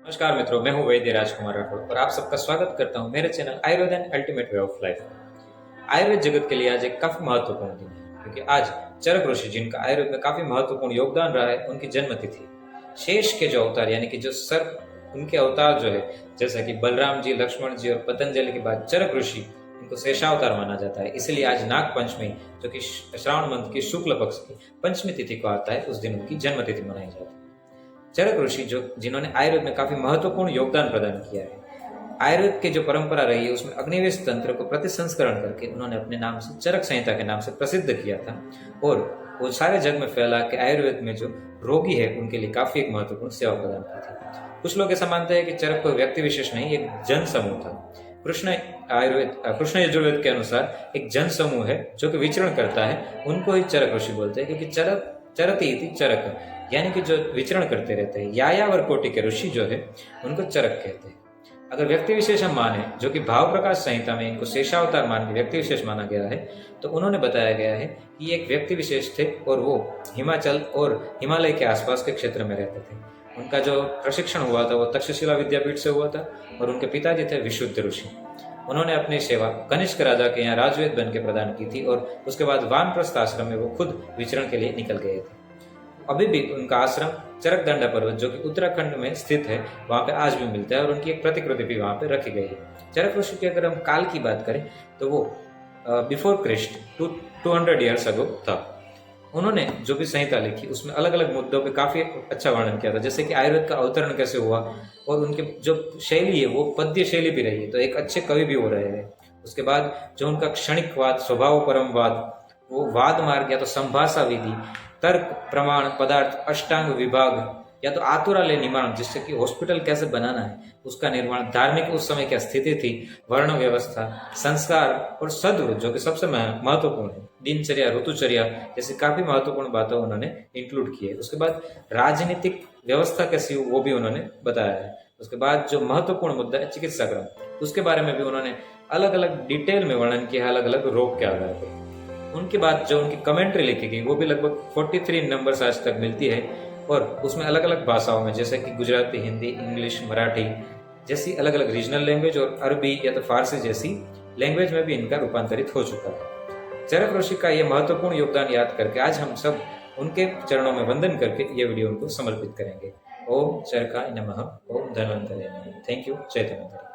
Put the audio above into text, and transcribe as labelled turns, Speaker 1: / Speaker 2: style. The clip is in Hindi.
Speaker 1: नमस्कार मित्रों, मैं हूं वैद्य राजकुमार राठौड़ और आप सबका स्वागत करता हूं मेरे channel Ayurveda and ultimate way of life. Ayurveda जगत के लिए आज एक काफी महत्वपूर्ण दिन है क्योंकि आज चरक ऋषि, जिनका आयुर्वेद में काफी महत्वपूर्ण योगदान रहा है, उनकी जन्म तिथि। शेष के जो अवतार यानी कि जो सर्प, उनके अवतार जो है, जैसा कि बलराम जी, लक्ष्मण जी और पतंजलि के बाद चरक ऋषि, इनको शेषावतार माना जाता है। इसलिए आज नाग पंचमी, जो कि श्रावण मास की शुक्ल पक्ष की पंचमी तिथि को आता है, उस दिन उनकी जन्म तिथि मनाई जाती है। चरक ऋषि जो जिन्होंने आयुर्वेद में काफी महत्वपूर्ण योगदान प्रदान किया है। आयुर्वेद की जो परंपरा रही है उसमें अग्निवेश तंत्र को प्रतिसंस्करण करके उन्होंने अपने नाम से चरक संहिता के नाम से प्रसिद्ध किया था और वो सारे जग में फैला के आयुर्वेद में जो रोगी है उनके लिए काफी एक महत्वपूर्ण सेवा प्रदान की थी। कुछ लोग ऐसा मानते हैं कि चरक कोई व्यक्ति विशेष नहीं, एक जन समूह था। कृष्ण यजुर्वेद के अनुसार एक जन समूह है जो कि विचरण करता है, उनको ही चरक ऋषि बोलते हैं, क्योंकि चरती इति चरक, यानी कि जो विचरण करते रहते हैं। यायावर कोटि के ऋषि जो है उनको चरक कहते हैं। अगर व्यक्ति विशेष हम माने, जो कि भाव प्रकाश संहिता में इनको शेषावतार मान के व्यक्ति विशेष माना गया है, तो उन्होंने बताया गया है कि एक व्यक्ति विशेष थे और वो हिमाचल और हिमालय के आसपास के क्षेत्र में रहते थे। उनका जो प्रशिक्षण हुआ था वो तक्षशिला विद्यापीठ से हुआ था और उनके पिताजी थे विशुद्ध ऋषि। उन्होंने अपनी सेवा कनिष्क राजा के यहाँ राजवेद बन के प्रदान की थी और उसके बाद वानप्रस्थ आश्रम में वो खुद विचरण के लिए निकल गए थे। अभी भी उनका आश्रम चरकदंडा पर्वत, जो कि उत्तराखंड में स्थित है, वहां पे आज भी मिलता है और उनकी एक प्रतिकृति भी वहां पे रखी गई है। चरक ऋषि की अगर हम काल की बात करें तो वो बिफोर क्रिस्ट 200 ईयर्स अगो था। उन्होंने जो भी संहिता लिखी उसमें अलग अलग मुद्दों पे काफी अच्छा वर्णन किया था, जैसे कि आयुर्वेद का अवतरण कैसे हुआ और उनके जो शैली है वो पद्य शैली भी रही है, तो एक अच्छे कवि भी हो रहे हैं। उसके बाद जो उनका क्षणिकवाद, स्वभाव परमवाद, वो वाद मार्ग या तो संभाषा विधि, तर्क, प्रमाण, पदार्थ, अष्टांग विभाग या तो आतुरालय निर्माण, जिससे कि हॉस्पिटल कैसे बनाना है उसका निर्माण, धार्मिक उस समय क्या स्थिति थी, वर्ण व्यवस्था, संस्कार और सद्गुण जो कि सबसे महत्वपूर्ण है, दिनचर्या, ऋतुचर्या जैसी काफी महत्वपूर्ण बातें उन्होंने इंक्लूड की है। उसके बाद राजनीतिक व्यवस्था कैसी हो वो भी उन्होंने बताया है। उसके बाद जो महत्वपूर्ण मुद्दा है चिकित्सा क्रम, उसके बारे में भी उन्होंने अलग अलग डिटेल में वर्णन किया है, अलग अलग रोग के आधार पर। उनके बाद जो उनकी कमेंट्री लिखी गई वो भी लगभग 43 नंबर्स आज तक मिलती है और उसमें अलग अलग भाषाओं में, जैसे कि गुजराती, हिंदी, इंग्लिश, मराठी जैसी अलग अलग रीजनल लैंग्वेज और अरबी या तो फारसी जैसी लैंग्वेज में भी इनका रूपांतरित हो चुका है। चरक ऋषि का ये महत्वपूर्ण योगदान याद करके आज हम सब उनके चरणों में वंदन करके ये वीडियो उनको समर्पित करेंगे। ओम चरकाय नमः, ओम धन्वंतरे नमः। Thank you. जय धन्वंतरि।